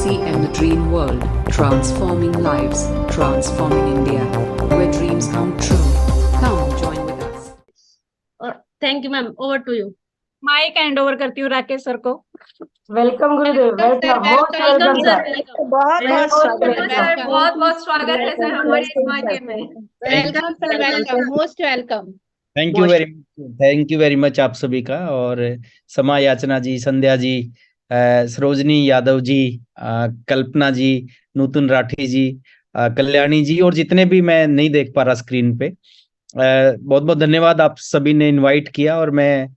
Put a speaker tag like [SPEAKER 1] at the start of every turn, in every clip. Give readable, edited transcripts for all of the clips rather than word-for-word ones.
[SPEAKER 1] RCM The Dream World, transforming lives, transforming India, where dreams come true. Come join with us.
[SPEAKER 2] Thank you ma'am, over to you.
[SPEAKER 3] Mike hand over करती हूँ Rakesh sir को।
[SPEAKER 4] Welcome Gurudev, welcome, most welcome sir.
[SPEAKER 3] बहुत बहुत स्वागत
[SPEAKER 4] welcome
[SPEAKER 3] sir, बहुत बहुत स्वागत है सर हमारे इस मायके में।
[SPEAKER 2] Welcome sir, welcome, most welcome.
[SPEAKER 5] Thank you very much आप सभी का। और समा याचना जी, संध्या जी, सरोजनी यादव जी, कल्पना जी, नूतन राठी जी, कल्याणी जी और जितने भी मैं नहीं देख पा रहा स्क्रीन पे, बहुत बहुत धन्यवाद। आप सभी ने इनवाइट किया और मैं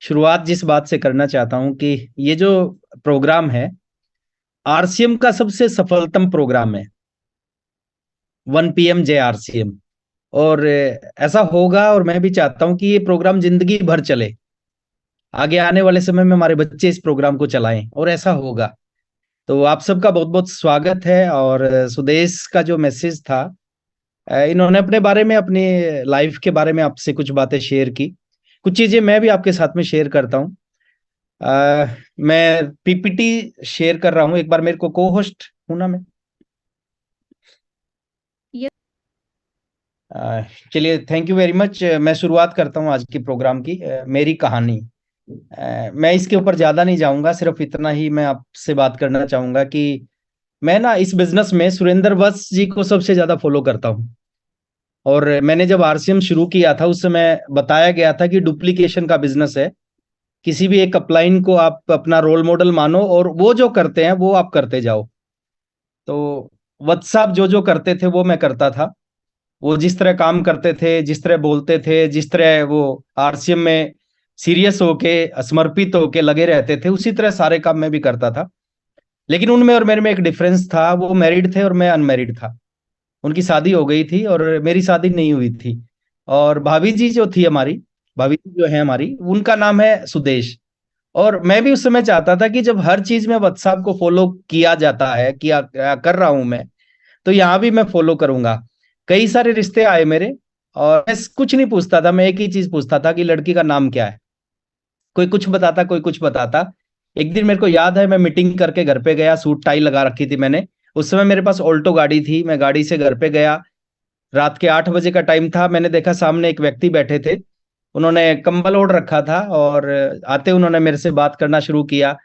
[SPEAKER 5] शुरुआत जिस बात से करना चाहता हूं कि ये जो प्रोग्राम है आरसीएम का सबसे सफलतम प्रोग्राम है, 1 PM जय आरसीएम। और ऐसा होगा और मैं भी चाहता हूं कि ये प्रोग्राम जिंदगी भर चले, आगे आने वाले समय में हमारे बच्चे इस प्रोग्राम को चलाएं और ऐसा होगा। तो आप सबका बहुत बहुत स्वागत है। और सुदेश का जो मैसेज था, इन्होंने अपने बारे में, अपनी लाइफ के बारे में आपसे कुछ बातें शेयर की, कुछ चीजें मैं भी आपके साथ में शेयर करता हूँ। मैं पीपीटी शेयर कर रहा हूँ, एक बार मेरे को को होस्ट हूं ना मैं। चलिए, थैंक यू वेरी मच। मैं शुरुआत करता हूँ आज की प्रोग्राम की, मेरी कहानी। मैं इसके ऊपर ज्यादा नहीं जाऊंगा, सिर्फ इतना ही मैं आपसे बात करना चाहूंगा कि मैं ना इस बिजनेस में सुरेंद्र वत्स जी को सबसे ज्यादा फॉलो करता हूँ। और मैंने जब आरसीएम शुरू किया था उस समय बताया गया था कि डुप्लीकेशन का बिजनेस है, किसी भी एक अपलाइन को आप अपना रोल मॉडल मानो और वो जो करते हैं वो आप करते जाओ। तो वत्स साहब जो करते थे वो मैं करता था। वो जिस तरह काम करते थे, जिस तरह बोलते थे, जिस तरह वो आरसीएम में सीरियस होके, समर्पित होके लगे रहते थे, उसी तरह सारे काम मैं भी करता था। लेकिन उनमें और मेरे में एक डिफरेंस था, वो मैरिड थे और मैं अनमैरिड था। उनकी शादी हो गई थी और मेरी शादी नहीं हुई थी। और भाभी जी जो थी हमारी, भाभी जी जो है हमारी, उनका नाम है सुदेश। और मैं भी उस समय चाहता था कि जब हर चीज में वत्स साहब को फॉलो किया जाता है, किया कर रहा हूं मैं, तो यहाँ भी मैं फॉलो करूंगा। कई सारे रिश्ते आए मेरे और मैं कुछ नहीं पूछता था, मैं एक ही चीज पूछता था कि लड़की का नाम क्या है। कोई कुछ बताता, कोई कुछ बताता। एक दिन मेरे को याद है, मैं मीटिंग करके घर पे गया, सूट टाई लगा रखी थी मैंने। उस समय मेरे पास ऑल्टो गाड़ी थी, मैं गाड़ी से घर पे गया। रात के 8 बजे का टाइम था। मैंने देखा सामने एक व्यक्ति बैठे थे, उन्होंने कंबल ओढ़ रखा था और आते उन्होंने मेरे से बात करना शुरू किया।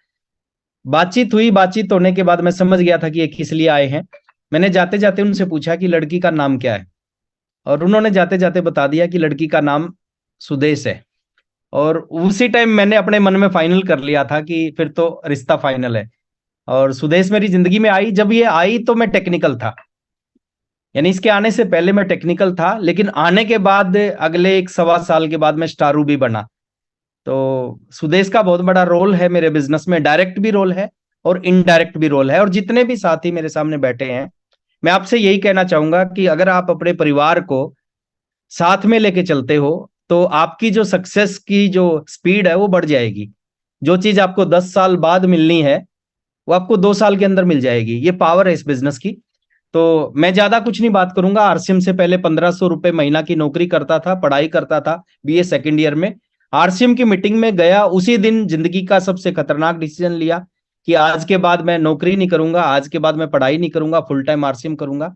[SPEAKER 5] बातचीत हुई, बातचीत होने के बाद मैं समझ गया था कि ये किस लिए आए हैं। मैंने जाते जाते उनसे पूछा कि लड़की का नाम क्या है, और उन्होंने जाते जाते बता दिया कि लड़की का नाम सुदेश है। और उसी टाइम मैंने अपने मन में फाइनल कर लिया था कि फिर तो रिश्ता फाइनल है। और सुदेश मेरी जिंदगी में आई। जब ये आई तो मैं टेक्निकल था, यानी इसके आने से पहले मैं टेक्निकल था, लेकिन आने के बाद अगले 1-1.25 साल के बाद मैं स्टारू भी बना। तो सुदेश का बहुत बड़ा रोल है मेरे बिजनेस में, डायरेक्ट भी रोल है और इनडायरेक्ट भी रोल है। और जितने भी साथी मेरे सामने बैठे हैं, मैं आपसे यही कहना चाहूंगा कि अगर आप अपने परिवार को साथ में लेके चलते हो तो आपकी जो सक्सेस की जो स्पीड है वो बढ़ जाएगी। जो चीज आपको 10 साल बाद मिलनी है वो आपको 2 साल के अंदर मिल जाएगी। ये पावर है इस बिजनेस की। तो मैं ज्यादा कुछ नहीं बात करूंगा। आरसीएम से पहले 1500 रुपए महीना की नौकरी करता था, पढ़ाई करता था बीए सेकेंड ईयर में। आरसीएम की मीटिंग में गया, उसी दिन जिंदगी का सबसे खतरनाक डिसीजन लिया कि आज के बाद मैं नौकरी नहीं करूंगा, आज के बाद मैं पढ़ाई नहीं करूंगा, फुल टाइम आरसीएम करूंगा।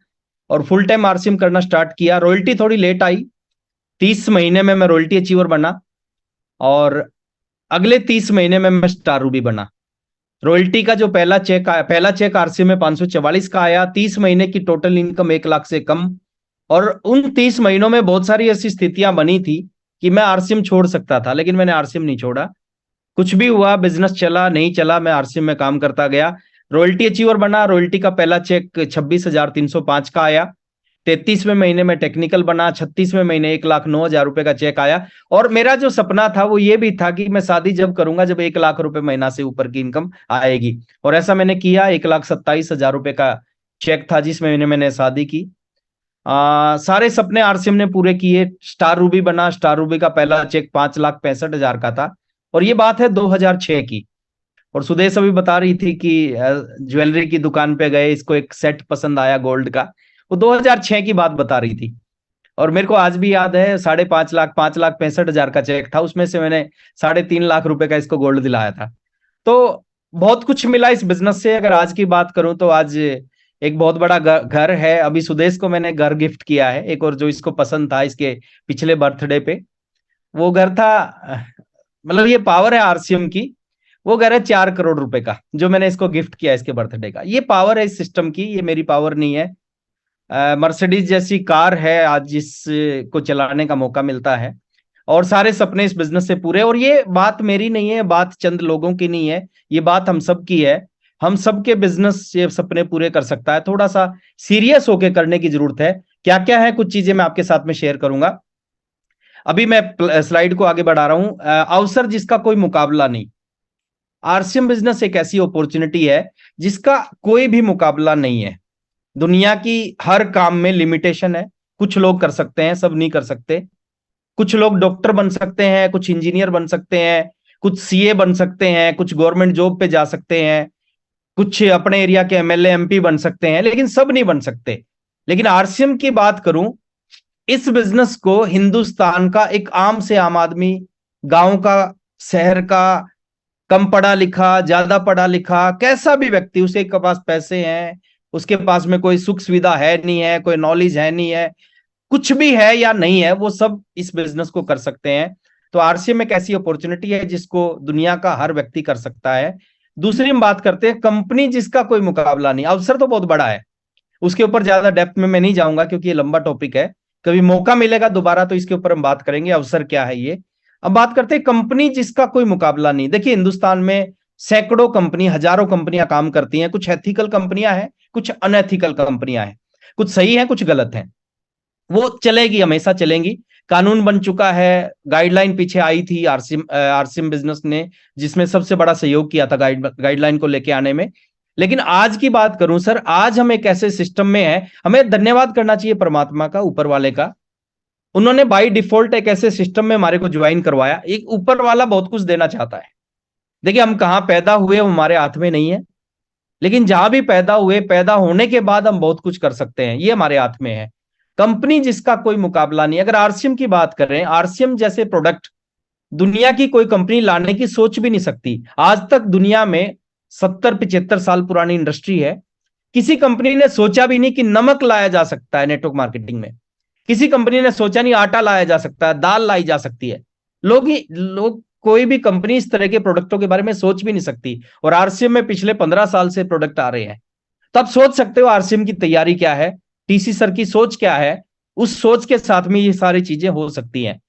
[SPEAKER 5] और फुल टाइम आरसीएम करना स्टार्ट किया। रॉयल्टी थोड़ी लेट आई, 30 महीने में मैं रॉयल्टी अचीवर बना और अगले 30 महीने में मैं स्टार रूबी बना। रॉयल्टी का जो पहला चेक आया, पहला चेक आरसीएम में 544 का आया। 30 महीने की टोटल इनकम 1 लाख से कम। और उन 30 महीनों में बहुत सारी ऐसी स्थितियां बनी थी कि मैं आरसीएम छोड़ सकता था, लेकिन मैंने आरसीएम नहीं छोड़ा। कुछ भी हुआ, बिजनेस चला नहीं चला, मैं आरसीएम में काम करता गया। रॉयल्टी अचीवर बना। रॉयल्टी का पहला चेक 26,305 का आया। 33वें महीने में टेक्निकल बना। 36वें महीने 1,09,000 रुपए का चेक आया। और मेरा जो सपना था वो ये भी था कि मैं शादी जब करूंगा जब 1 लाख रुपए महीना से ऊपर की इनकम आएगी। और ऐसा मैंने किया। 1,27,000 रुपए का चेक था जिस महीने मैंने शादी की। सारे सपने आरसीएम ने पूरे किए। स्टार रूबी बना। स्टार रूबी का पहला चेक 5,65,000 का था। और ये बात है 2006 की। और सुदेश अभी बता रही थी कि ज्वेलरी की दुकान पे गए, इसको एक सेट पसंद आया गोल्ड का। वो 2006 की बात बता रही थी। और मेरे को आज भी याद है, 5.5 लाख, 5,65,000 का चेक था, उसमें से मैंने 3.5 लाख रुपए का इसको गोल्ड दिलाया था। तो बहुत कुछ मिला इस बिजनेस से। अगर आज की बात करूं तो आज एक बहुत बड़ा घर है। अभी सुदेश को मैंने घर गिफ्ट किया है एक, और जो इसको पसंद था इसके पिछले बर्थडे पे, वो घर था, मतलब ये पावर है आरसीएम की। वो घर है 4 करोड़ रुपए का, जो मैंने इसको गिफ्ट किया इसके बर्थडे का। ये पावर है इस सिस्टम की, ये मेरी पावर नहीं है। मर्सिडीज जैसी कार है आज जिसको चलाने का मौका मिलता है, और सारे सपने इस बिजनेस से पूरे। और ये बात मेरी नहीं है, बात चंद लोगों की नहीं है, ये बात हम सब की है। हम सबके बिजनेस ये सपने पूरे कर सकता है। थोड़ा सा सीरियस होके करने की जरूरत है। क्या क्या है, कुछ चीजें मैं आपके साथ में शेयर करूंगा। अभी मैं स्लाइड को आगे बढ़ा रहा हूं। अवसर जिसका कोई मुकाबला नहीं। आरसीएम बिजनेस एक ऐसी अपॉर्चुनिटी है जिसका कोई भी मुकाबला नहीं है। दुनिया की हर काम में लिमिटेशन है। कुछ लोग कर सकते हैं, सब नहीं कर सकते। कुछ लोग डॉक्टर बन सकते हैं, कुछ इंजीनियर बन सकते हैं, कुछ सीए बन सकते हैं, कुछ गवर्नमेंट जॉब पे जा सकते हैं, कुछ अपने एरिया के एमएलए एमपी बन सकते हैं, लेकिन सब नहीं बन सकते। लेकिन आरसीएम की बात करूं, इस बिजनेस को हिंदुस्तान का एक आम से आम आदमी, गांव का, शहर का, कम पढ़ा लिखा, ज्यादा पढ़ा लिखा, कैसा भी व्यक्ति, उसके पास पैसे हैं, उसके पास में कोई सुख सुविधा है नहीं है, कोई नॉलेज है नहीं है, कुछ भी है या नहीं है, वो सब इस बिजनेस को कर सकते हैं। तो आरसीएम एक ऐसी अपॉर्चुनिटी है जिसको दुनिया का हर व्यक्ति कर सकता है। दूसरी हम बात करते हैं कंपनी जिसका कोई मुकाबला नहीं। अवसर तो बहुत बड़ा है, उसके ऊपर ज्यादा डेप्थ में मैं नहीं जाऊंगा क्योंकि ये लंबा टॉपिक है। कभी मौका मिलेगा दोबारा तो इसके ऊपर हम बात करेंगे, अवसर क्या है ये। अब बात करते हैं कंपनी जिसका कोई मुकाबला नहीं। देखिए हिंदुस्तान में सैकड़ों कंपनी, हजारों कंपनियां काम करती हैं। कुछ एथिकल कंपनियां हैं, कुछ अनएथिकल कंपनियां हैं, कुछ सही है, कुछ गलत है। वो चलेगी, हमेशा चलेंगी। कानून बन चुका है, गाइडलाइन पीछे आई थी आरसीएम बिजनेस ने, जिसमें सबसे बड़ा सहयोग किया था गाइडलाइन को लेके आने में। लेकिन आज की बात करूं सर, आज हम एक ऐसे सिस्टम में हैं, हमें धन्यवाद करना चाहिए परमात्मा का, ऊपर वाले का। उन्होंने बाय डिफॉल्ट एक ऐसे सिस्टम में हमारे को ज्वाइन करवाया। एक ऊपर वाला बहुत कुछ देना चाहता है। देखिए हम कहां पैदा हुए वो हमारे हाथ में नहीं है, लेकिन जहां भी पैदा हुए, पैदा होने के बाद हम बहुत कुछ कर सकते हैं, ये हमारे हाथ में है। कंपनी जिसका कोई मुकाबला नहीं। अगर आरसीएम की बात करें, आरसीएम जैसे प्रोडक्ट दुनिया की कोई कंपनी लाने की सोच भी नहीं सकती। आज तक दुनिया में 70-75 साल पुरानी इंडस्ट्री है, किसी कंपनी ने सोचा भी नहीं कि नमक लाया जा सकता है नेटवर्क मार्केटिंग में। किसी कंपनी ने सोचा नहीं आटा लाया जा सकता है, दाल लाई जा सकती है। लोग कोई भी कंपनी इस तरह के प्रोडक्टों के बारे में सोच भी नहीं सकती। और आरसीएम में पिछले 15 साल से प्रोडक्ट आ रहे हैं। तो आप सोच सकते हो आरसीएम की तैयारी क्या है, टीसी सर की सोच क्या है। उस सोच के साथ में ये सारी चीजें हो सकती हैं।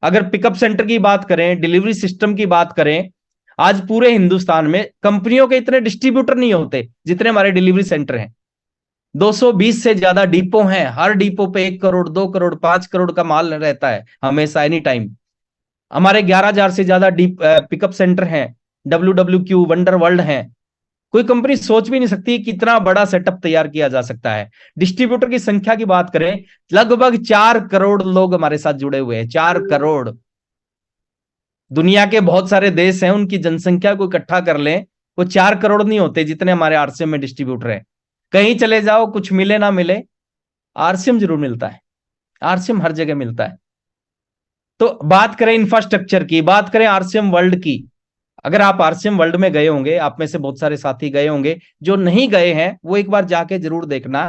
[SPEAKER 5] अगर पिकअप सेंटर की बात करें, डिलीवरी सिस्टम की बात करें, आज पूरे हिंदुस्तान में कंपनियों के इतने डिस्ट्रीब्यूटर नहीं होते जितने हमारे डिलीवरी सेंटर हैं। 220 से ज्यादा डिपो हैं। हर डिपो पे 1 करोड़, 2 करोड़, 5 करोड़ का माल रहता है हमेशा, एनी टाइम। हमारे 11,000 से ज्यादा पिकअप सेंटर हैं, WWQ, वंडर वर्ल्ड हैं। कोई कंपनी सोच भी नहीं सकती कितना बड़ा सेटअप तैयार किया जा सकता है। डिस्ट्रीब्यूटर की संख्या की बात करें, लगभग 4 करोड़ लोग हमारे साथ जुड़े हुए हैं। 4 करोड़। दुनिया के बहुत सारे देश हैं, उनकी जनसंख्या को इकट्ठा कर लें, वो 4 करोड़ नहीं होते जितने हमारे आरसीएम में डिस्ट्रीब्यूटर हैं। कहीं चले जाओ, कुछ मिले ना मिले, आरसीएम जरूर मिलता है। आरसीएम हर जगह मिलता है। तो बात करें इंफ्रास्ट्रक्चर की, बात करें आरसीएम वर्ल्ड की। अगर आप आरसीएम वर्ल्ड में गए होंगे, आप में से बहुत सारे साथी गए होंगे, जो नहीं गए हैं वो एक बार जाके जरूर देखना।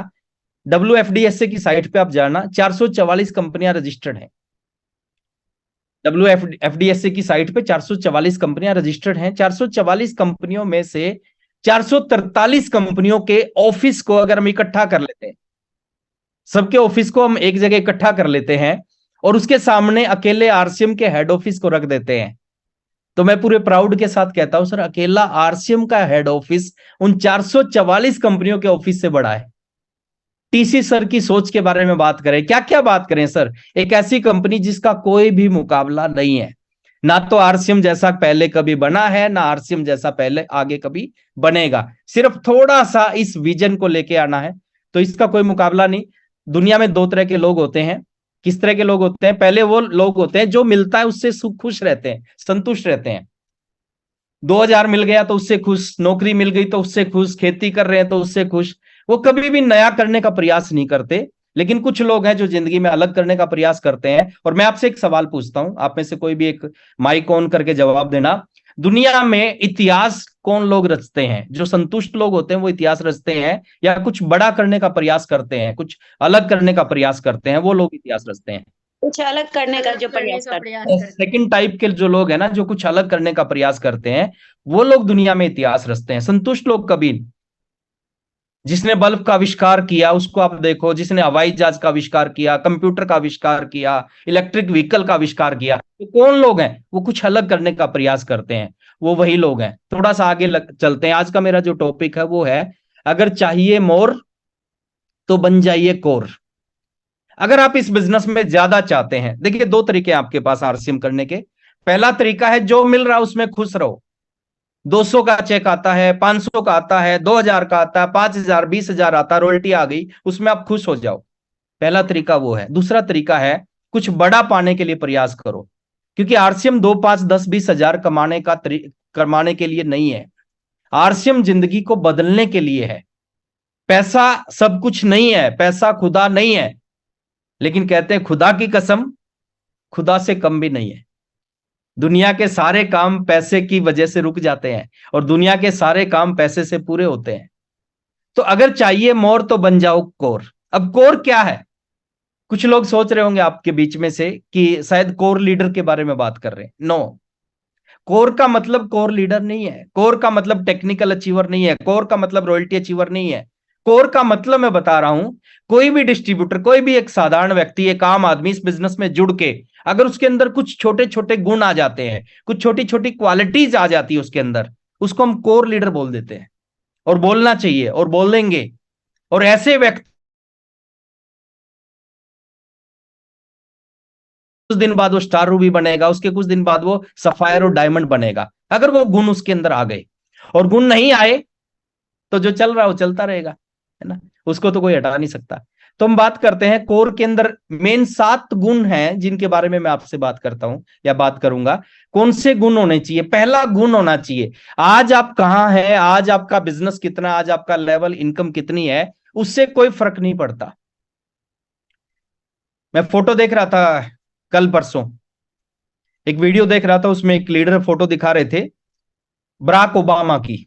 [SPEAKER 5] WFDSA की साइट पे आप जाना, 444 कंपनियां रजिस्टर्ड हैं। WFDSA की साइट पे 444 कंपनियां रजिस्टर्ड हैं। 444 कंपनियों में से 443 कंपनियों के ऑफिस को अगर हम इकट्ठा कर लेते हैं, सबके ऑफिस को हम एक जगह इकट्ठा कर लेते हैं और उसके सामने अकेले आरसीएम के हेड ऑफिस को रख देते हैं, तो मैं पूरे प्राउड के साथ कहता हूं सर, अकेला आरसीएम का हेड ऑफिस उन 444 कंपनियों के ऑफिस से बड़ा है। टीसी सर की सोच के बारे में बात करें, क्या क्या बात करें सर। एक ऐसी कंपनी जिसका कोई भी मुकाबला नहीं है। ना तो आरसीएम जैसा पहले कभी बना है, ना आरसीएम जैसा पहले आगे कभी बनेगा। सिर्फ थोड़ा सा इस विजन को लेके आना है, तो इसका कोई मुकाबला नहीं। दुनिया में 2 तरह के लोग होते हैं। किस तरह के लोग होते हैं? पहले वो लोग होते हैं जो मिलता है उससे खुश रहते हैं, संतुष्ट रहते हैं। 2000 मिल गया तो उससे खुश, नौकरी मिल गई तो उससे खुश, खेती कर रहे हैं तो उससे खुश। वो कभी भी नया करने का प्रयास नहीं करते। लेकिन कुछ लोग हैं जो जिंदगी में अलग करने का प्रयास करते हैं। और मैं आपसे एक सवाल पूछता हूं, आप में से कोई भी एक माइक ऑन करके जवाब देना। दुनिया में इतिहास कौन लोग रचते हैं? जो संतुष्ट लोग होते हैं वो इतिहास रचते हैं, या कुछ बड़ा करने का प्रयास करते हैं, कुछ अलग करने का प्रयास करते हैं, वो लोग इतिहास रचते हैं।
[SPEAKER 6] कुछ अलग करने का जो प्रयास करते हैं।
[SPEAKER 5] सेकंड टाइप के जो लोग हैं ना, जो कुछ अलग करने का प्रयास करते हैं, वो लोग दुनिया में इतिहास रचते हैं। संतुष्ट लोग कभी नहीं। जिसने बल्ब का आविष्कार किया उसको आप देखो, जिसने हवाई जहाज का आविष्कार किया, कंप्यूटर का आविष्कार किया, इलेक्ट्रिक व्हीकल का आविष्कार किया, तो कौन लोग हैं? वो कुछ अलग करने का प्रयास करते हैं, वो वही लोग हैं। थोड़ा सा आगे चलते हैं। आज का मेरा जो टॉपिक है वो है, अगर चाहिए मोर तो बन जाइए कोर। अगर आप इस बिजनेस में ज्यादा चाहते हैं, देखिए दो तरीके हैं आपके पास आरसीएम करने के। पहला तरीका है जो मिल रहा है उसमें खुश रहो। 200 का चेक आता है, 500 का आता है, 2000 का आता है, 5000, 20,000 आता है, रॉयल्टी आ गई, उसमें आप खुश हो जाओ। पहला तरीका वो है। दूसरा तरीका है कुछ बड़ा पाने के लिए प्रयास करो, क्योंकि आरसीएम 2, 5, 10, 20,000 कमाने के लिए नहीं है। आरसीएम जिंदगी को बदलने के लिए है। पैसा सब कुछ नहीं है, पैसा खुदा नहीं है, लेकिन कहते हैं खुदा की कसम खुदा से कम भी नहीं है। दुनिया के सारे काम पैसे की वजह से रुक जाते हैं और दुनिया के सारे काम पैसे से पूरे होते हैं। तो अगर चाहिए मोर तो बन जाओ कोर। अब कोर क्या है? कुछ लोग सोच रहे होंगे आपके बीच में से कि शायद कोर लीडर के बारे में बात कर रहे हैं। नो, कोर का मतलब कोर लीडर नहीं है। कोर का मतलब टेक्निकल अचीवर नहीं है। कोर का मतलब रॉयल्टी अचीवर नहीं है। कोर का मतलब मैं बता रहा हूं, कोई भी डिस्ट्रीब्यूटर, कोई भी एक साधारण व्यक्ति, एक आम आदमी इस बिजनेस में जुड़ के अगर उसके अंदर कुछ छोटे छोटे गुण आ जाते हैं, कुछ छोटी छोटी क्वालिटीज आ जाती है उसके अंदर, उसको हम कोर लीडर बोल देते हैं। और बोलना चाहिए और बोलेंगे। और ऐसे व्यक्ति कुछ दिन बाद वो स्टार रूबी बनेगा, उसके कुछ दिन बाद वो सफायर और डायमंड बनेगा, अगर वो गुण उसके अंदर आ गए। और गुण नहीं आए तो जो चल रहा है वो चलता रहेगा, है ना, उसको तो कोई हटा नहीं सकता। तो हम बात करते हैं कोर के अंदर मेन 7 गुण हैं जिनके बारे में मैं आपसे बात करता हूं या बात करूंगा। कौन से गुण होने चाहिए? पहला गुण होना चाहिए, आज आप कहां हैं, आज आपका बिजनेस कितना, आज आपका लेवल इनकम कितनी है, उससे कोई फर्क नहीं पड़ता। मैं फोटो देख रहा था कल परसों, एक वीडियो देख रहा था, उसमें एक लीडर फोटो दिखा रहे थे बराक ओबामा की।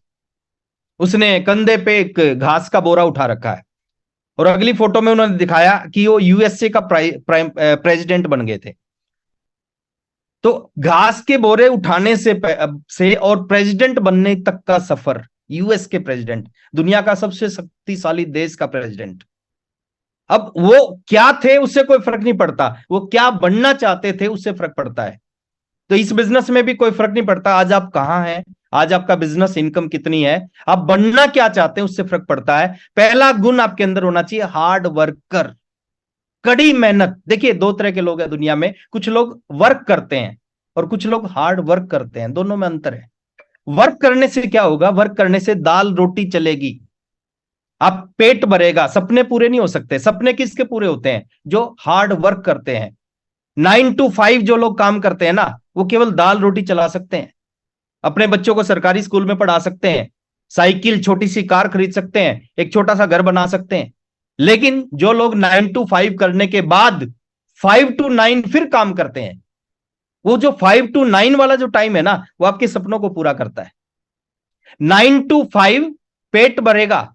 [SPEAKER 5] उसने कंधे पे एक घास का बोरा उठा रखा है और अगली फोटो में उन्होंने दिखाया कि वो यूएसए का प्रेसिडेंट बन गए थे। तो घास के बोरे उठाने से और प्रेसिडेंट बनने तक का सफर, यूएस के प्रेसिडेंट, दुनिया का सबसे शक्तिशाली देश का प्रेसिडेंट, अब वो क्या थे उससे कोई फर्क नहीं पड़ता, वो क्या बनना चाहते थे उससे फर्क पड़ता है। तो इस बिजनेस में भी कोई फर्क नहीं पड़ता आज आप कहां हैं, आज आपका बिजनेस इनकम कितनी है, आप बनना क्या चाहते हैं उससे फर्क पड़ता है। पहला गुण आपके अंदर होना चाहिए हार्ड वर्कर, कड़ी मेहनत। देखिए 2 तरह के लोग हैं दुनिया में, कुछ लोग वर्क करते हैं और कुछ लोग हार्ड वर्क करते हैं, दोनों में अंतर है। वर्क करने से क्या होगा? वर्क करने से दाल रोटी चलेगी, आप पेट भरेगा, सपने पूरे नहीं हो सकते। सपने किसके पूरे होते हैं? जो हार्ड वर्क करते हैं। 9 to 5 जो लोग काम करते हैं ना, वो केवल दाल रोटी चला सकते हैं, अपने बच्चों को सरकारी स्कूल में पढ़ा सकते हैं, साइकिल, छोटी सी कार खरीद सकते हैं, एक छोटा सा घर बना सकते हैं। लेकिन जो लोग 9 to 5 करने के बाद 5 to 9 फिर काम करते हैं, वो जो 5 to 9 वाला जो टाइम है ना, वो आपके सपनों को पूरा करता है। 9 to 5 पेट भरेगा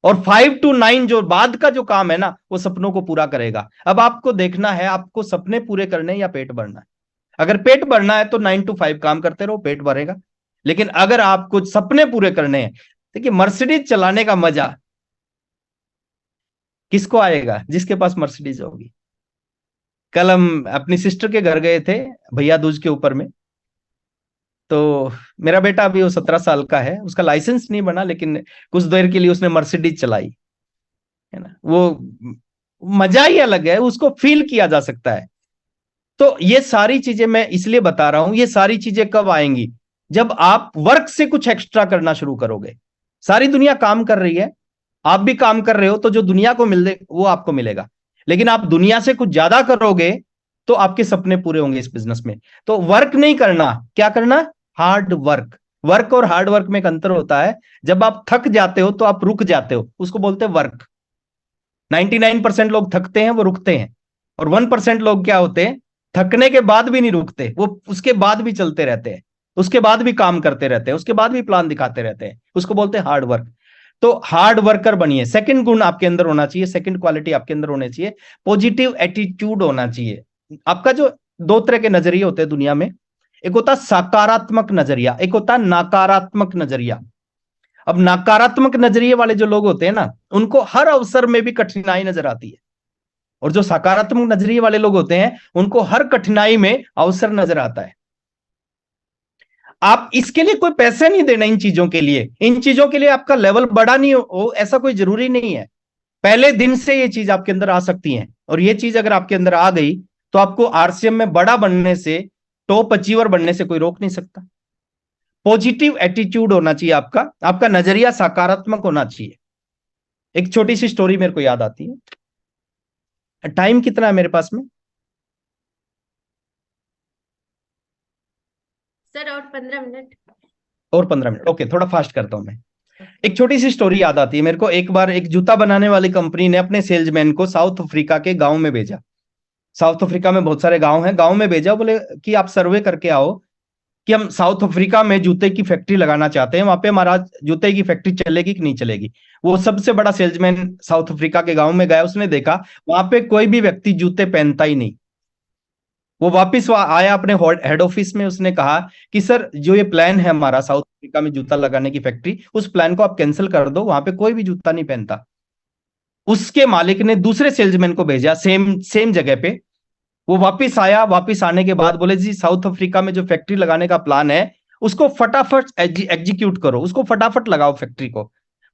[SPEAKER 5] और 5 to 9 जो बाद का जो काम है ना, वो सपनों को पूरा करेगा। अब आपको देखना है आपको सपने पूरे करने या पेट भरना है। अगर पेट भरना है तो 9 to 5 काम करते रहो, पेट भरेगा। लेकिन अगर आपको सपने पूरे करने हैं, देखिए मर्सिडीज चलाने का मजा किसको आएगा? जिसके पास मर्सिडीज होगी। कल हम अपनी सिस्टर के घर गए थे भैया दूज के ऊपर में, तो मेरा बेटा अभी वो 17 साल का है, उसका लाइसेंस नहीं बना, लेकिन कुछ देर के लिए उसने मर्सिडीज चलाई, है ना, वो मजा ही अलग है, उसको फील किया जा सकता है। तो ये सारी चीजें मैं इसलिए बता रहा हूं, ये सारी चीजें कब आएंगी? जब आप वर्क से कुछ एक्स्ट्रा करना शुरू करोगे। सारी दुनिया काम कर रही है, आप भी काम कर रहे हो, तो जो दुनिया को मिले वो आपको मिलेगा। लेकिन आप दुनिया से कुछ ज्यादा करोगे तो आपके सपने पूरे होंगे इस बिजनेस में। तो वर्क नहीं करना, क्या करना? Hard work. वर्क और हार्ड वर्क में एक अंतर होता है। जब आप थक जाते हो तो आप रुक जाते हो, उसको बोलते हैं वर्क। 99% लोग थकते हैं, वो रुकते हैं, और 1% लोग क्या होते हैं, थकने के बाद भी नहीं रुकते, वो उसके बाद भी चलते रहते हैं। उसके बाद भी काम करते रहते हैं, उसके बाद भी प्लान दिखाते रहते हैं, उसको बोलते हैं हार्ड वर्क। तो हार्ड वर्कर बनिए। सेकंड गुण आपके अंदर होना चाहिए, सेकंड क्वालिटी आपके अंदर होनी चाहिए, पॉजिटिव एटीट्यूड होना चाहिए। आपका जो दो तरह के नजरिए होते हैं दुनिया में, एक होता है सकारात्मक नजरिया, एक होता है नकारात्मक नजरिया। अब नकारात्मक नजरिए वाले जो लोग होते हैं ना, उनको हर अवसर में भी कठिनाई नजर आती है, और जो सकारात्मक नजरिए वाले लोग होते हैं उनको हर कठिनाई में अवसर नजर आता है। आप इसके लिए कोई पैसे नहीं देना, इन चीजों के लिए, इन चीजों के लिए आपका लेवल बड़ा नहीं हो ऐसा कोई जरूरी नहीं है। पहले दिन से ये चीज आपके अंदर आ सकती है, और ये चीज अगर आपके अंदर आ गई तो आपको आरसीएम में बड़ा बनने से, टॉप अचीवर बनने से कोई रोक नहीं सकता। पॉजिटिव एटीट्यूड होना चाहिए आपका, आपका नजरिया सकारात्मक होना चाहिए। एक छोटी सी स्टोरी मेरे को याद आती है। टाइम कितना है मेरे पास में?
[SPEAKER 2] सर और 15 मिनट।
[SPEAKER 5] और 15 मिनट, ओके, थोड़ा फास्ट करता हूं मैं। एक छोटी सी स्टोरी याद आती है मेरे को। एक बार एक जूता बनाने वाली कंपनी ने अपने सेल्समैन को साउथ अफ्रीका के गांव में भेजा। साउथ अफ्रीका में बहुत सारे गांव हैं, गांव में भेजा, बोले कि आप सर्वे करके आओ कि हम साउथ अफ्रीका में जूते की फैक्ट्री लगाना चाहते हैं, वहां पे हमारा जूते की फैक्ट्री चलेगी कि नहीं चलेगी। वो सबसे बड़ा सेल्समैन साउथ अफ्रीका के गांव में गया, उसने देखा वहां पे कोई भी व्यक्ति जूते पहनता ही नहीं। वो वापस आया अपने हेड ऑफिस में, उसने कहा कि सर जो ये प्लान है हमारा साउथ अफ्रीका में जूता लगाने की फैक्ट्री, उस प्लान को आप कैंसिल कर दो, वहां पे कोई भी जूता नहीं पहनता। उसके मालिक ने दूसरे सेल्समैन को भेजा सेम जगह पे। वो वापस आया, वापस आने के बाद बोले जी साउथ अफ्रीका में जो फैक्ट्री लगाने का प्लान है उसको फटाफट एग्जीक्यूट करो, उसको फटाफट लगाओ फैक्ट्री को।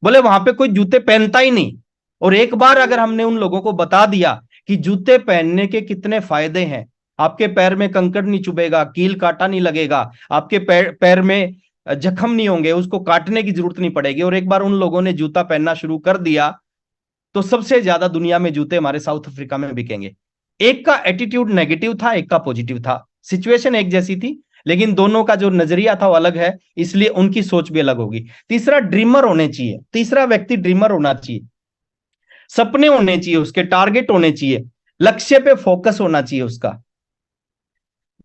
[SPEAKER 5] बोले वहां पे कोई जूते पहनता ही नहीं। और एक बार अगर हमने उन लोगों को बता दिया कि जूते पहनने के कितने फायदे हैं, आपके पैर में कंकड़ नहीं चुभेगा, कील काटा नहीं लगेगा, आपके पैर में जख्म नहीं होंगे, उसको काटने की जरूरत नहीं पड़ेगी, और एक बार उन लोगों ने जूता पहनना शुरू कर दिया तो सबसे ज्यादा दुनिया में जूते हमारे साउथ अफ्रीका में बिकेंगे। एक का एटीट्यूड नेगेटिव था, एक का पॉजिटिव था, सिचुएशन एक जैसी थी, लेकिन दोनों का जो नजरिया था वो अलग है, इसलिए उनकी सोच भी अलग होगी। तीसरा, ड्रीमर होने चाहिए। तीसरा व्यक्ति ड्रीमर होना चाहिए, सपने होने चाहिए, उसके टारगेट होने चाहिए, लक्ष्य पे फोकस होना चाहिए उसका।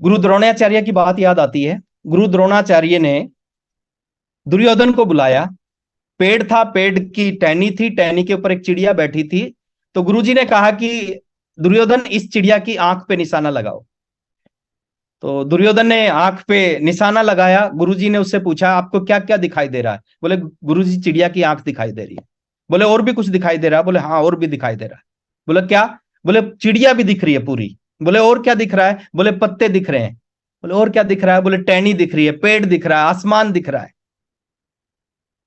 [SPEAKER 5] गुरु द्रोणाचार्य की बात याद आती है। गुरु द्रोणाचार्य ने दुर्योधन को बुलाया। पेड़ था, पेड़ की टहनी थी, टहनी के ऊपर एक चिड़िया बैठी थी। तो गुरुजी ने कहा कि दुर्योधन इस चिड़िया की आंख पे निशाना लगाओ। तो दुर्योधन ने आंख पे निशाना लगाया। गुरुजी ने उससे पूछा आपको क्या क्या दिखाई दे रहा है? बोले गुरुजी चिड़िया की आंख दिखाई दे रही है। बोले और भी कुछ दिखाई दे रहा है? बोले हाँ और भी दिखाई दे रहा है। बोले क्या? बोले चिड़िया भी दिख रही है पूरी। बोले और क्या दिख रहा है? बोले पत्ते दिख रहे हैं। बोले और क्या दिख रहा है? बोले टहनी दिख रही है, पेड़ दिख रहा है, आसमान दिख रहा है।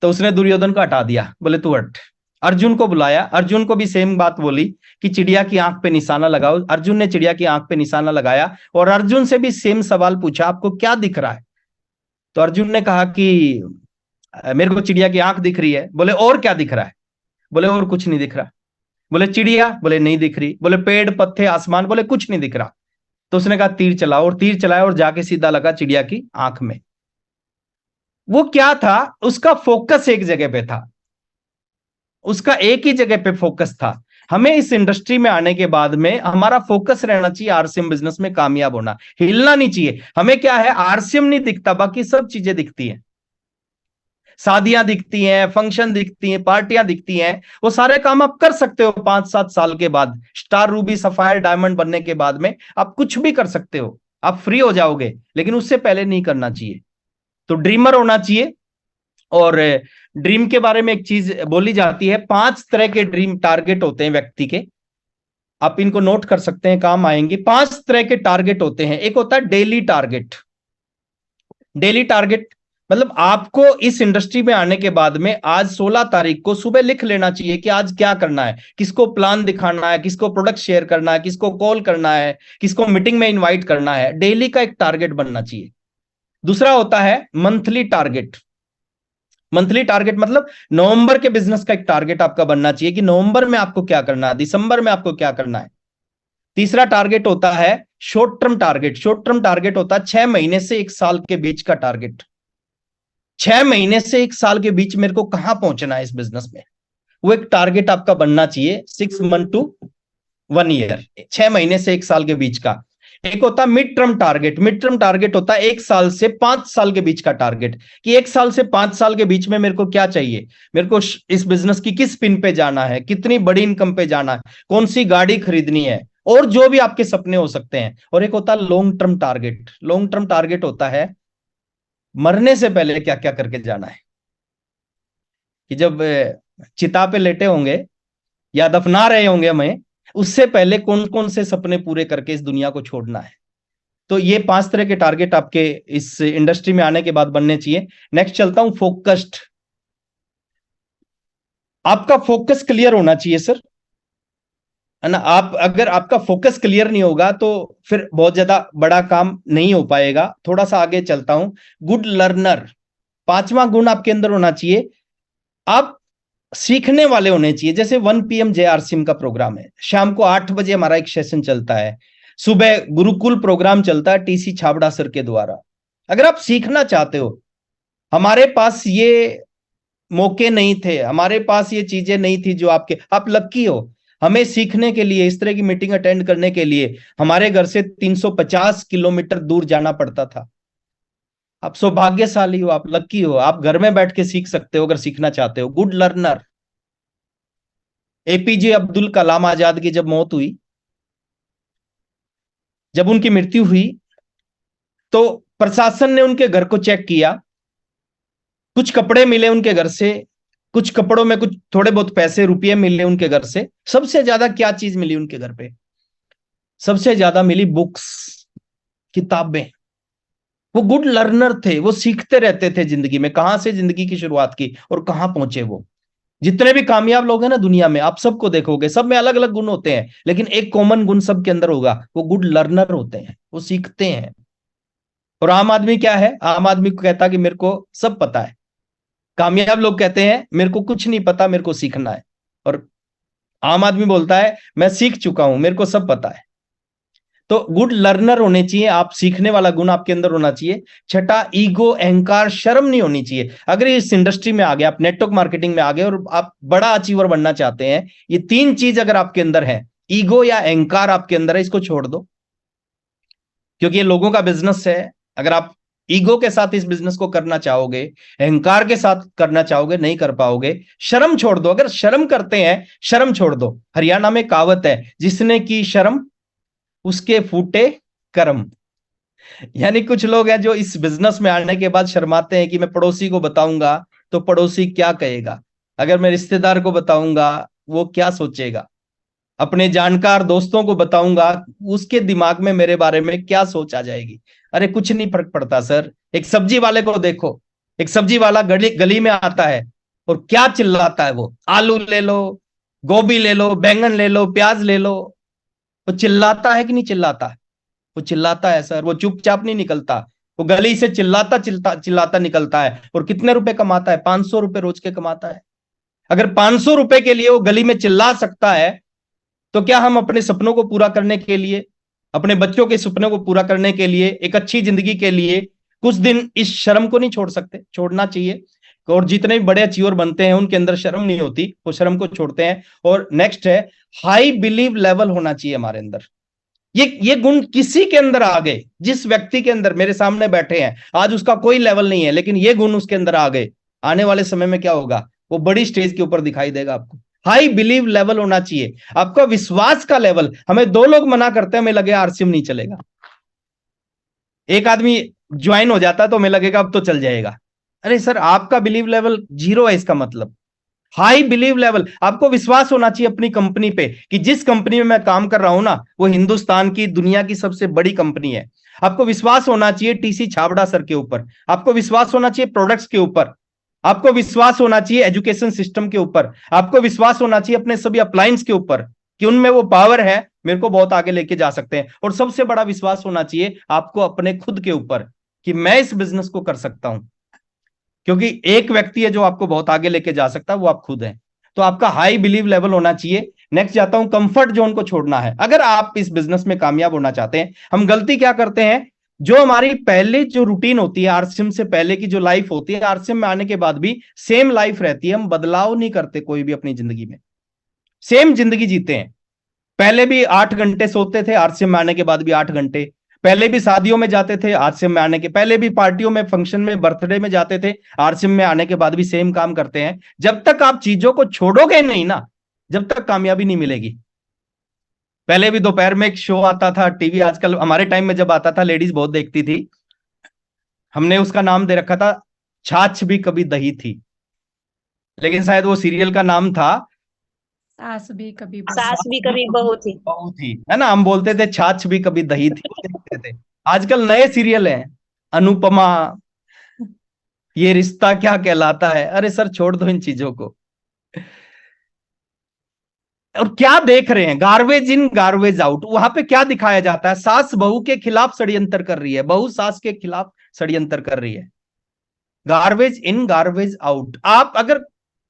[SPEAKER 5] तो उसने दुर्योधन को हटा दिया, बोले तू हट। अर्जुन को बुलाया, अर्जुन को भी सेम बात बोली कि चिड़िया की आंख पे निशाना लगाओ। अर्जुन ने चिड़िया की आंख पे निशाना लगाया, और अर्जुन से भी सेम सवाल पूछा आपको क्या दिख रहा है? तो अर्जुन ने कहा कि मेरे को चिड़िया की आंख दिख रही है। बोले और क्या दिख रहा है? बोले और कुछ नहीं दिख रहा। बोले चिड़िया? बोले नहीं दिख रही। बोले पेड़ पत्ते आसमान? बोले कुछ नहीं दिख रहा। तो उसने कहा तीर चलाओ, और तीर चलाया और जाके सीधा लगा चिड़िया की आंख में। वो क्या था? उसका फोकस एक जगह पे था, उसका एक ही जगह पे फोकस था। हमें इस इंडस्ट्री में आने के बाद में हमारा फोकस रहना चाहिए आरसीएम बिजनेस में कामयाब होना, हिलना नहीं चाहिए। हमें क्या है, आरसीएम नहीं दिखता, बाकी सब चीजें दिखती हैं। शादियां दिखती हैं, फंक्शन दिखती हैं, पार्टियां दिखती हैं, वो सारे काम आप कर सकते हो 5-7 साल के बाद। स्टार, रूबी, सफायर, डायमंड बनने के बाद में आप कुछ भी कर सकते हो, आप फ्री हो जाओगे, लेकिन उससे पहले नहीं करना चाहिए। तो ड्रीमर होना चाहिए। और ड्रीम के बारे में एक चीज बोली जाती है, 5 तरह के ड्रीम टारगेट होते हैं व्यक्ति के। आप इनको नोट कर सकते हैं, काम आएंगे। 5 तरह के टारगेट होते हैं। एक होता है डेली टारगेट। डेली टारगेट मतलब आपको इस इंडस्ट्री में आने के बाद में आज 16 तारीख को सुबह लिख लेना चाहिए कि आज क्या करना है, किसको प्लान दिखाना है, किसको प्रोडक्ट शेयर करना है, किसको कॉल करना है, किसको मीटिंग में इनवाइट करना है। डेली का एक टारगेट बनना चाहिए। दूसरा होता है मंथली टारगेट। मंथली टारगेट मतलब नवंबर के बिजनेस का एक टारगेट आपका बनना चाहिए कि नवंबर में आपको क्या करना है, दिसंबर में आपको क्या करना है। तीसरा टारगेट होता है short term target. Short term target होता है 6 महीने से 1 साल के बीच का टारगेट। 6 महीने से 1 साल के बीच मेरे को कहां पहुंचना है इस बिजनेस में, वो एक टारगेट आपका बनना चाहिए। 6 मंथ टू 1 ईयर, 6 महीने से 1 साल के बीच का। एक होता है mid term target. Mid term target होता है 1 साल से 5 साल के बीच का टारगेट, कि 1 साल से 5 साल के बीच में मेरे को क्या चाहिए, मेरे को इस बिजनेस की किस पिन पे जाना है, कितनी बड़ी इनकम पे जाना है, कौन सी गाड़ी खरीदनी है, और जो भी आपके सपने हो सकते हैं। और एक होता है long term target. Long term target होता है मरने से पहले क्या क्या करके जाना है, कि जब चिता पे लेटे होंगे या दफना रहे होंगे हमें, उससे पहले कौन कौन से सपने पूरे करके इस दुनिया को छोड़ना है। तो ये 5 तरह के टारगेट आपके इस इंडस्ट्री में आने के बाद बनने चाहिए। नेक्स्ट चलता हूं, फोकस्ड। आपका फोकस क्लियर होना चाहिए सर, है ना। आप अगर आपका फोकस क्लियर नहीं होगा तो फिर बहुत ज्यादा बड़ा काम नहीं हो पाएगा। थोड़ा सा आगे चलता हूं, गुड लर्नर। 5वां गुण आपके अंदर होना चाहिए, आप सीखने वाले होने चाहिए। जैसे 1 PM JRCM का प्रोग्राम है, शाम को 8 बजे हमारा एक सेशन चलता है, सुबह गुरुकुल प्रोग्राम चलता है TC छाबड़ा सर के द्वारा। अगर आप सीखना चाहते हो, हमारे पास ये मौके नहीं थे, हमारे पास ये चीजें नहीं थी जो आपके, आप लक्की हो। हमें सीखने के लिए, इस तरह की मीटिंग अटेंड करने के लिए हमारे घर से 350 किलोमीटर दूर जाना पड़ता था। आप सौभाग्यशाली हो, आप लकी हो, आप घर में बैठ के सीख सकते हो अगर सीखना चाहते हो। Good learner. APJ Abdul Kalam Azad की जब मौत हुई, जब उनकी मृत्यु हुई, तो प्रशासन ने उनके घर को चेक किया, कुछ कपड़े मिले उनके घर से, कुछ कपड़ों में कुछ थोड़े बहुत पैसे रुपये मिले उनके घर से। सबसे ज्यादा क्या चीज मिली उनके घर पे? सबसे ज्यादा मिली बुक्स, किताबें। वो गुड लर्नर थे, वो सीखते रहते थे जिंदगी में, कहां से जिंदगी की शुरुआत की और कहां पहुंचे वो। जितने भी कामयाब लोग हैं ना दुनिया में, आप सबको देखोगे, सब में अलग अलग गुण होते हैं, लेकिन एक कॉमन गुण सबके अंदर होगा, वो गुड लर्नर होते हैं, वो सीखते हैं। और आम आदमी क्या है? आम आदमी को कहता है कि मेरे को सब पता है। कामयाब लोग कहते हैं मेरे को कुछ नहीं पता, मेरे को सीखना है। और आम आदमी बोलता है मैं सीख चुका हूं, मेरे को सब पता है। तो गुड लर्नर होने चाहिए आप, सीखने वाला गुण आपके अंदर होना चाहिए। छठा, ईगो, अहंकार, शर्म नहीं होनी चाहिए। अगर इस इंडस्ट्री में आ गए, आप नेटवर्क मार्केटिंग में आ गए और आप बड़ा अचीवर बनना चाहते हैं, ये 3 चीज अगर आपके अंदर है, ईगो या अहंकार आपके अंदर है, इसको छोड़ दो, क्योंकि ये लोगों का बिजनेस है। अगर आप ईगो के साथ इस बिजनेस को करना चाहोगे, अहंकार के साथ करना चाहोगे, नहीं कर पाओगे। शर्म छोड़ दो, अगर शर्म करते हैं, शर्म छोड़ दो। हरियाणा में कहावत है, जिसने की शर्म उसके फूटे कर्म। यानी कुछ लोग हैं जो इस बिजनेस में आने के बाद शर्माते हैं कि मैं पड़ोसी को बताऊंगा तो पड़ोसी क्या कहेगा, अगर मैं रिश्तेदार को बताऊंगा वो क्या सोचेगा, अपने जानकार दोस्तों को बताऊंगा उसके दिमाग में मेरे बारे में क्या सोच आ जाएगी। अरे कुछ नहीं फर्क पड़ता सर। एक सब्जी वाले को देखो, एक सब्जी वाला गली में आता है और क्या चिल्लाता है वो, आलू ले लो, गोभी ले लो, बैंगन ले लो, प्याज ले लो। वो चिल्लाता है कि नहीं चिल्लाता? वो चिल्लाता है सर, वो चुपचाप नहीं निकलता, वो गली से चिल्लाता चिल्लाता निकलता है। और कितने रुपए कमाता है? 500 रुपए रोज के कमाता है। अगर 500 रुपए के लिए वो गली में चिल्ला सकता है, तो क्या हम अपने सपनों को पूरा करने के लिए, अपने बच्चों के सपनों को पूरा करने के लिए, एक अच्छी जिंदगी के लिए कुछ दिन इस शर्म को नहीं छोड़ सकते? छोड़ना चाहिए। और जितने भी बड़े अचीवर बनते हैं उनके अंदर शर्म नहीं होती, वो शर्म को छोड़ते हैं। और नेक्स्ट है, हाई बिलीव लेवल होना चाहिए हमारे अंदर। ये गुण किसी के अंदर आ गए, जिस व्यक्ति के अंदर मेरे सामने बैठे हैं आज उसका कोई लेवल नहीं है, लेकिन ये गुण उसके अंदर आ गए, आने वाले समय में क्या होगा? वो बड़ी स्टेज के ऊपर दिखाई देगा आपको। हाई बिलीव लेवल होना चाहिए आपका, विश्वास का लेवल। हमें 2 लोग मना करते हैं, हमें लगे RCM नहीं चलेगा। एक आदमी ज्वाइन हो जाता है तो हमें लगेगा अब तो चल जाएगा। अरे सर, आपका बिलीव लेवल 0 है, इसका मतलब हाई बिलीव लेवल। आपको विश्वास होना चाहिए अपनी कंपनी पे कि जिस कंपनी में मैं काम कर रहा हूं ना, वो हिंदुस्तान की, दुनिया की सबसे बड़ी कंपनी है। आपको विश्वास होना चाहिए TC छाबड़ा सर के ऊपर, आपको विश्वास होना चाहिए प्रोडक्ट्स के ऊपर, आपको विश्वास होना चाहिए एजुकेशन सिस्टम के ऊपर, आपको विश्वास होना चाहिए अपने सभी अप्लायंस के ऊपर कि उनमें वो पावर है, मेरे को बहुत आगे लेके जा सकते हैं। और सबसे बड़ा विश्वास होना चाहिए आपको अपने खुद के ऊपर कि मैं इस बिजनेस को कर सकता हूं, क्योंकि एक व्यक्ति है जो आपको बहुत आगे लेके जा सकता है, वो आप खुद हैं। तो आपका हाई बिलीव लेवल होना चाहिए। नेक्स्ट जाता हूं, कंफर्ट जोन को छोड़ना है। अगर आप इस बिजनेस में कामयाब होना चाहते हैं, हम गलती क्या करते हैं, जो हमारी पहले जो रूटीन होती है, RCM से पहले की जो लाइफ होती है, RCM में आने के बाद भी सेम लाइफ रहती है। हम बदलाव नहीं करते कोई भी अपनी जिंदगी में, सेम जिंदगी जीते हैं। पहले भी 8 घंटे सोते थे, आरसीएम में आने के बाद भी 8 घंटे। पहले भी शादियों में जाते थे, आरसीएम में आने के पहले भी पार्टियों में, फंक्शन में, बर्थडे में जाते थे, आरसीएम में आने के बाद भी सेम काम करते हैं। जब तक आप चीजों को छोड़ोगे नहीं ना, जब तक कामयाबी नहीं मिलेगी। पहले भी दोपहर में एक शो आता था टीवी, आजकल हमारे टाइम में जब आता था लेडीज बहुत देखती थी, हमने उसका नाम दे रखा था छाछ भी कभी दही थी, लेकिन शायद वो सीरियल का नाम था
[SPEAKER 3] सास भी कभी
[SPEAKER 6] सास भी कभी बहू थी।
[SPEAKER 5] बहू थी, है ना। हम बोलते थे छाछ भी कभी दही थी, वो देखते थे। आजकल नए सीरियल हैं, अनुपमा, ये रिश्ता क्या कहलाता है। अरे सर छोड़ दो इन चीजों को। और क्या देख रहे हैं, गार्बेज इन गार्बेज आउट। वहां पे क्या दिखाया जाता है, सास बहू के खिलाफ षड्यंत्र कर रही है, बहू सास के खिलाफ षड्यंत्र कर रही है। Garbage in garbage out. आप अगर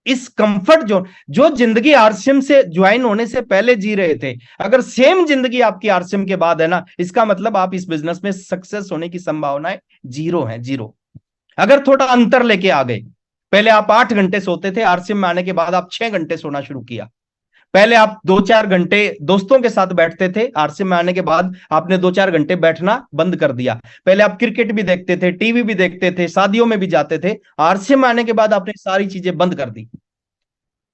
[SPEAKER 5] इस कंफर्ट जोन, जो जिंदगी आरसीएम से ज्वाइन होने से पहले जी रहे थे, अगर सेम जिंदगी आपकी आरसीएम के बाद है ना, इसका मतलब आप इस बिजनेस में सक्सेस होने की संभावनाएं जीरो है, जीरो। अगर थोड़ा अंतर लेके आ गए, पहले आप 8 घंटे सोते थे, आरसीएम में आने के बाद आप 6 घंटे सोना शुरू किया। पहले आप 2-4 घंटे दोस्तों के साथ बैठते थे, आरसीएम में आने के बाद आपने 2-4 घंटे बैठना बंद कर दिया। पहले आप क्रिकेट भी देखते थे, टीवी भी देखते थे, शादियों में भी जाते थे, आरसीएम में आने के बाद आपने सारी चीजें बंद कर दी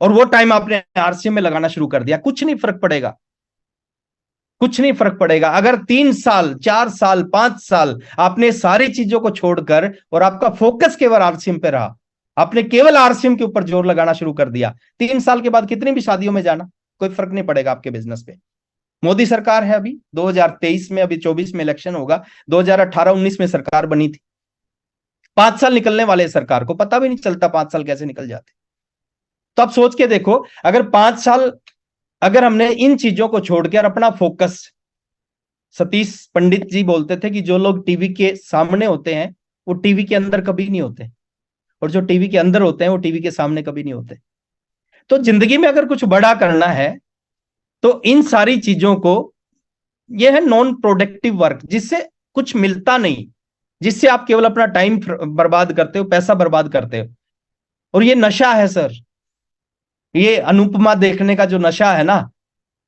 [SPEAKER 5] और वो टाइम आपने आरसीएम में लगाना शुरू कर दिया। कुछ नहीं फर्क पड़ेगा, कुछ नहीं फर्क पड़ेगा। अगर 3 साल, 4 साल, 5 साल आपने सारी चीजों को छोड़कर और आपका फोकस केवल आरसीएम पे रहा, आपने केवल आरसीएम के ऊपर जोर लगाना शुरू कर दिया, 3 साल के बाद कितनी भी शादियों में जाना, कोई फर्क नहीं पड़ेगा आपके बिजनेस पे। मोदी सरकार है अभी 2023 में, अभी 24 में इलेक्शन होगा, 2018-19 में सरकार बनी थी। 5 साल निकलने वाले सरकार को पता भी नहीं चलता 5 साल कैसे निकल जाते। तो आप सोच के देखो, अगर 5 साल अगर हमने इन चीजों को छोड़कर अपना फोकस, सतीश पंडित जी बोलते थे कि जो लोग टीवी के सामने होते हैं वो टीवी के अंदर कभी नहीं होते, और जो टीवी के अंदर होते हैं वो टीवी के सामने कभी नहीं होते। तो जिंदगी में अगर कुछ बड़ा करना है तो इन सारी चीजों को, यह है नॉन प्रोडक्टिव वर्क, जिससे कुछ मिलता नहीं, जिससे आप केवल अपना टाइम बर्बाद करते हो, पैसा बर्बाद करते हो। और ये नशा है सर, ये अनुपमा देखने का जो नशा है ना,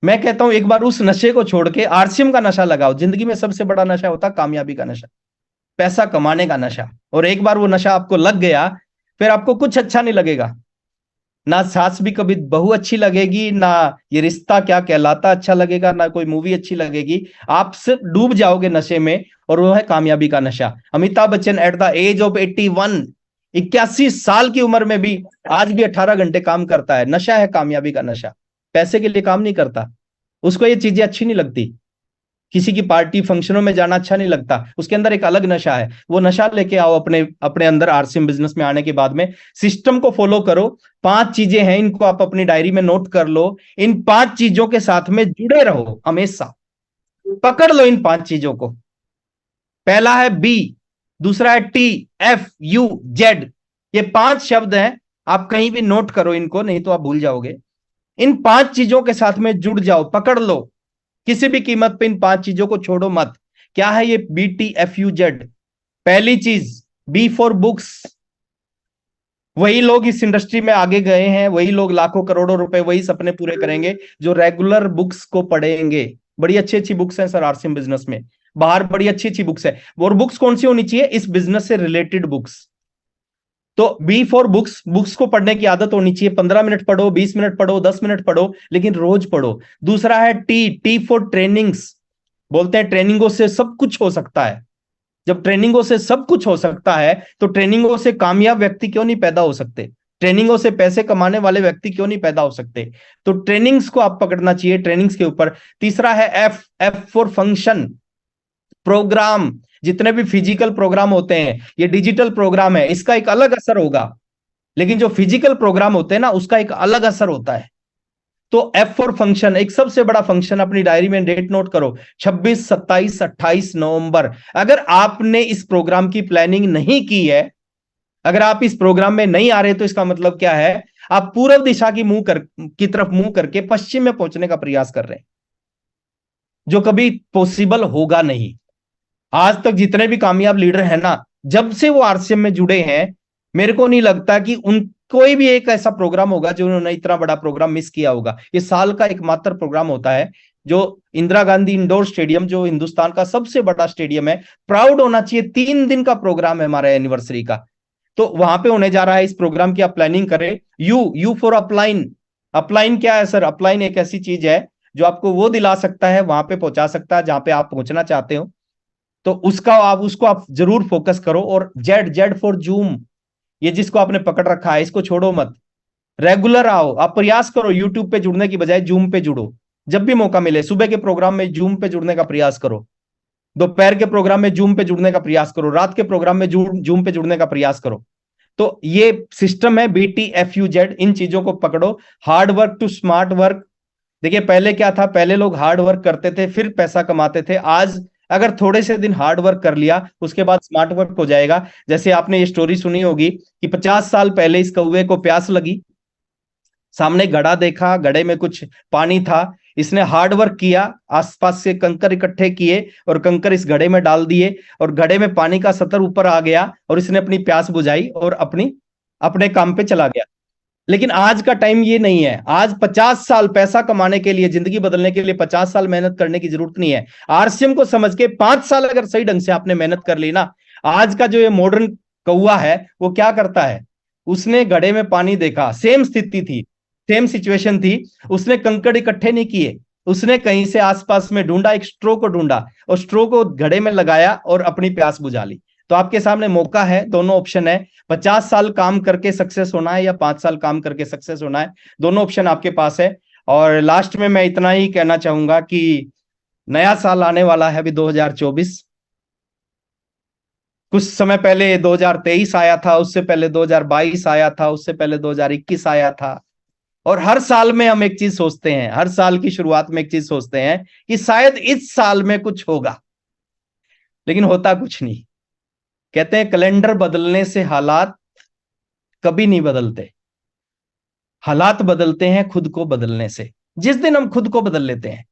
[SPEAKER 5] मैं कहता हूं एक बार उस नशे को छोड़ के आरसीएम का नशा लगाओ। जिंदगी में सबसे बड़ा नशा होता है कामयाबी का नशा, पैसा कमाने का नशा। और एक बार वो नशा आपको लग गया, फिर आपको कुछ अच्छा नहीं लगेगा, ना सास भी कभी बहू अच्छी लगेगी, ना ये रिश्ता क्या कहलाता अच्छा लगेगा, ना कोई मूवी अच्छी लगेगी। आप सिर्फ डूब जाओगे नशे में, और वो है कामयाबी का नशा। Amitabh Bachchan at the age of 81 साल की उम्र में भी आज भी 18 घंटे काम करता है। नशा है कामयाबी का नशा, पैसे के लिए काम नहीं करता, उसको ये चीजें अच्छी नहीं लगती, किसी की पार्टी फंक्शनों में जाना अच्छा नहीं लगता, उसके अंदर एक अलग नशा है। वो नशा लेके आओ अपने अपने अंदर। आरसीएम बिजनेस में आने के बाद में सिस्टम को फॉलो करो। 5 चीजें हैं, इनको आप अपनी डायरी में नोट कर लो। इन 5 चीजों के साथ में जुड़े रहो हमेशा, पकड़ लो इन 5 चीजों को। पहला है बी, दूसरा है टी, एफ, यू, जेड। ये 5 शब्द हैं, आप कहीं भी नोट करो इनको, नहीं तो आप भूल जाओगे। इन 5 चीजों के साथ में जुड़ जाओ, पकड़ लो, किसी भी कीमत पे इन 5 चीजों को छोड़ो मत। क्या है ये BTFUZ? पहली चीज, बी फॉर बुक्स। वही लोग इस इंडस्ट्री में आगे गए हैं, वही लोग लाखों करोड़ों रुपए, वही सपने पूरे करेंगे जो रेगुलर बुक्स को पढ़ेंगे। बड़ी अच्छी अच्छी बुक्स हैं सर आरसीएम बिजनेस में, बाहर बड़ी अच्छी अच्छी बुक्स है। और बुक्स कौन सी होनी चाहिए? इस बिजनेस से रिलेटेड बुक्स। तो बी फॉर बुक्स, बुक्स को पढ़ने की आदत होनी चाहिए। 15 मिनट पढ़ो, 20 मिनट पढ़ो, 10 मिनट पढ़ो, लेकिन रोज पढ़ो। दूसरा है टी फॉर ट्रेनिंग्स। बोलते हैं ट्रेनिंगों से सब कुछ हो सकता है। जब ट्रेनिंगों से सब कुछ हो सकता है तो ट्रेनिंगों से कामयाब व्यक्ति क्यों नहीं पैदा हो सकते? ट्रेनिंगों से पैसे कमाने वाले व्यक्ति क्यों नहीं पैदा हो सकते? तो ट्रेनिंग्स को आप पकड़ना चाहिए, ट्रेनिंग्स के ऊपर। तीसरा है एफ फॉर फंक्शन, प्रोग्राम। जितने भी फिजिकल प्रोग्राम होते हैं, ये डिजिटल प्रोग्राम है, इसका एक अलग असर होगा, लेकिन जो फिजिकल प्रोग्राम होते हैं ना, उसका एक अलग असर होता है। तो एफ फॉर फंक्शन, एक सबसे बड़ा फंक्शन, अपनी डायरी में डेट नोट करो, 26, 27, 28 नवंबर। अगर आपने इस प्रोग्राम की प्लानिंग नहीं की है, अगर आप इस प्रोग्राम में नहीं आ रहे, तो इसका मतलब क्या है? आप पूर्व दिशा की तरफ मुंह करके पश्चिम में पहुंचने का प्रयास कर रहे हैं, जो कभी पॉसिबल होगा नहीं। आज तक जितने भी कामयाब लीडर हैं ना, जब से वो आरसीएम में जुड़े हैं, मेरे को नहीं लगता कि उन कोई भी एक ऐसा प्रोग्राम होगा जो उन्होंने इतना बड़ा प्रोग्राम मिस किया होगा। ये साल का एकमात्र प्रोग्राम होता है जो इंदिरा गांधी इंडोर स्टेडियम, जो हिंदुस्तान का सबसे बड़ा स्टेडियम है, प्राउड होना चाहिए। 3 दिन का प्रोग्राम है हमारा एनिवर्सरी का, तो वहां पे होने जा रहा है इस प्रोग्राम की। आप प्लानिंग करें। You for upline. अपलाइन क्या है सर? अपलाइन एक ऐसी चीज है जो आपको वो दिला सकता है, वहां पे पहुंचा सकता है जहां पे आप पहुंचना चाहते हो। तो उसको आप जरूर फोकस करो। और जेड फॉर जूम, ये जिसको आपने पकड़ रखा है इसको छोड़ो मत, रेगुलर आओ। आप प्रयास करो यूट्यूब पे जुड़ने की बजाय जूम पे जुड़ो। जब भी मौका मिले सुबह के प्रोग्राम में जूम पे जुड़ने का प्रयास करो, दोपहर के प्रोग्राम में जूम पे जुड़ने का प्रयास करो, रात के प्रोग्राम में जूम पे जुड़ने का प्रयास करो। तो ये सिस्टम है BTFUZ, इन चीजों को पकड़ो। Hard work to smart work. देखिए पहले क्या था, पहले लोग हार्ड वर्क करते थे फिर पैसा कमाते थे। आज अगर थोड़े से दिन हार्ड वर्क कर लिया उसके बाद स्मार्ट वर्क हो जाएगा। जैसे आपने ये स्टोरी सुनी होगी कि 50 साल पहले इस कौवे को प्यास लगी, सामने घड़ा देखा, घड़े में कुछ पानी था, इसने हार्ड वर्क किया, आसपास से कंकर इकट्ठे किए और कंकर इस घड़े में डाल दिए और घड़े में पानी का सतर ऊपर आ गया और इसने अपनी प्यास बुझाई और अपने काम पे चला गया। लेकिन आज का टाइम ये नहीं है। आज 50 साल पैसा कमाने के लिए, जिंदगी बदलने के लिए 50 साल मेहनत करने की जरूरत नहीं है। RCM को समझ के 5 साल अगर सही ढंग से आपने मेहनत कर ली ना, आज का जो ये मॉडर्न कौवा है वो क्या करता है, उसने घड़े में पानी देखा, सेम स्थिति थी, सेम सिचुएशन थी, उसने कंकड़ इकट्ठे नहीं किए, उसने कहीं से आसपास में ढूंढा, एक स्ट्रो को ढूंढा और स्ट्रो को घड़े में लगाया और अपनी प्यास बुझा ली। तो आपके सामने मौका है, दोनों ऑप्शन है, 50 साल काम करके सक्सेस होना है या 5 साल काम करके सक्सेस होना है, दोनों ऑप्शन आपके पास है। और लास्ट में मैं इतना ही कहना चाहूंगा कि नया साल आने वाला है अभी 2024। कुछ समय पहले 2023 आया था, उससे पहले 2022 आया था, उससे पहले 2021 आया था। और हर साल में हम एक चीज सोचते हैं, हर साल की शुरुआत में एक चीज सोचते हैं कि शायद इस साल में कुछ होगा, लेकिन होता कुछ नहीं। कहते हैं कैलेंडर बदलने से हालात कभी नहीं बदलते, हालात बदलते हैं खुद को बदलने से। जिस दिन हम खुद को बदल लेते हैं,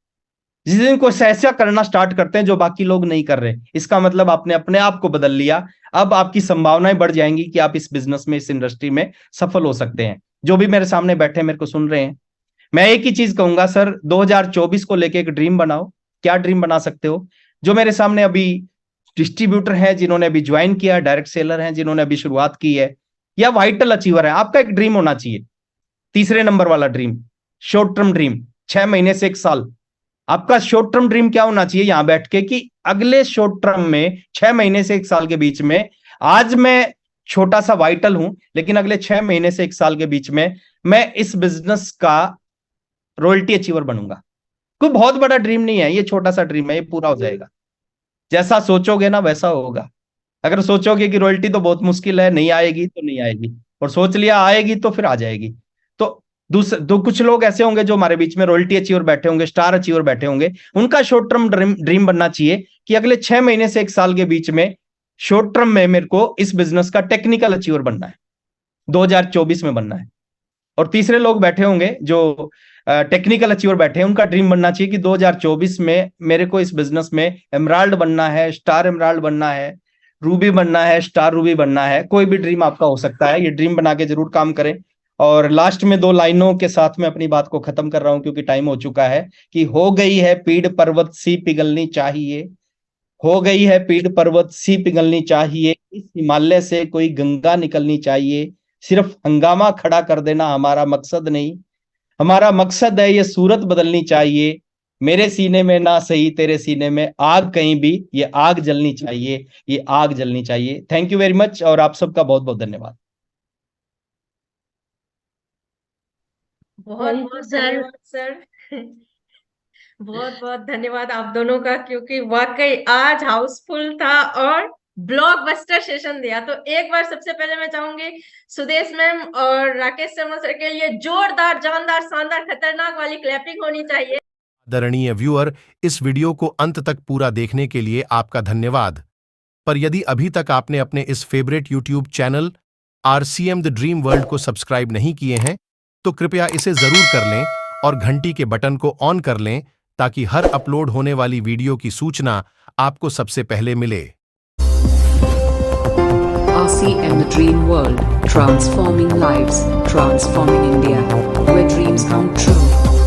[SPEAKER 5] जिस दिन कुछ ऐसा करना स्टार्ट करते हैं जो बाकी लोग नहीं कर रहे, इसका मतलब आपने अपने आप को बदल लिया। अब आपकी संभावनाएं बढ़ जाएंगी कि आप इस बिजनेस में, इस इंडस्ट्री में सफल हो सकते हैं। जो भी मेरे सामने बैठे मेरे को सुन रहे हैं, मैं एक ही चीज कहूंगा सर, 2024 को लेके एक ड्रीम बनाओ। क्या ड्रीम बना सकते हो? जो मेरे सामने अभी डिस्ट्रीब्यूटर हैं जिन्होंने अभी ज्वाइन किया, डायरेक्ट सेलर हैं जिन्होंने अभी शुरुआत की है, या वाइटल अचीवर है, आपका एक ड्रीम होना चाहिए। तीसरे नंबर वाला ड्रीम, शॉर्ट टर्म ड्रीम, 6 महीने से 1 साल। आपका शॉर्ट टर्म ड्रीम क्या होना चाहिए यहां बैठ के, कि अगले शॉर्ट टर्म में 6 महीने से 1 साल के बीच में, आज मैं छोटा सा वाइटल हूं लेकिन अगले 6 महीने से 1 साल के बीच में मैं इस बिजनेस का रॉयल्टी अचीवर बनूंगा। कोई बहुत बड़ा ड्रीम नहीं है, ये छोटा सा ड्रीम है, ये पूरा हो जाएगा। जैसा सोचोगे ना वैसा होगा। अगर सोचोगे कि रॉयल्टी तो बहुत मुश्किल है, नहीं आएगी तो नहीं आएगी, और सोच लिया आएगी तो फिर आ जाएगी। तो कुछ लोग ऐसे होंगे जो हमारे बीच में रॉयल्टी अचीवर बैठे होंगे, स्टार अचीवर बैठे होंगे, उनका शॉर्ट टर्म ड्रीम बनना चाहिए कि अगले 6 महीने से 1 साल के बीच में, शॉर्ट टर्म में मेरे को इस बिजनेस का टेक्निकल अचीवर बनना है, 2024 में बनना है। और तीसरे लोग बैठे होंगे जो टेक्निकल अचीवर बैठे हैं, उनका ड्रीम बनना चाहिए कि 2024 में मेरे को इस बिजनेस में एमराल्ड बनना है, स्टार एमराल्ड बनना है, रूबी बनना है, स्टार रूबी बनना है। कोई भी ड्रीम आपका हो सकता है, ये ड्रीम बना के जरूर काम करें। और लास्ट में 2 लाइनों के साथ मैं अपनी बात को खत्म कर रहा हूं क्योंकि टाइम हो चुका है, कि हो गई है पीड़ पर्वत सी पिघलनी चाहिए, हो गई है पीड़ पर्वत सी पिघलनी चाहिए, इस हिमालय से कोई गंगा निकलनी चाहिए। सिर्फ हंगामा खड़ा कर देना हमारा मकसद नहीं, हमारा मकसद है ये सूरत बदलनी चाहिए। मेरे सीने में ना सही तेरे सीने में आग, कहीं भी ये आग जलनी चाहिए, ये आग जलनी चाहिए। थैंक यू वेरी मच और आप सबका बहुत बहुत धन्यवाद।
[SPEAKER 2] बहुत बहुत धन्यवाद सर। बहुत बहुत धन्यवाद आप दोनों का, क्योंकि वाकई आज हाउसफुल था और ब्लॉकबस्टर सेशन दिया। तो एक बार सबसे पहले मैं चाहूंगी सुदेश मैम और राकेश शर्मा सर के लिए जोरदार, जानदार, शानदार, खतरनाक वाली क्लैपिंग होनी चाहिए।
[SPEAKER 7] आदरणीय व्यूअर, इस वीडियो को अंत तक पूरा देखने के लिए आपका धन्यवाद। पर यदि अभी तक आपने अपने इस favourite YouTube channel RCM the dream world को सब्सक्राइब नहीं किए हैं तो कृपया इसे जरूर कर लें और घंटी के बटन को ऑन कर लें ताकि हर अपलोड होने वाली वीडियो की सूचना आपको सबसे पहले मिले।
[SPEAKER 1] RCM the Dream World, transforming lives, transforming India, where dreams come true.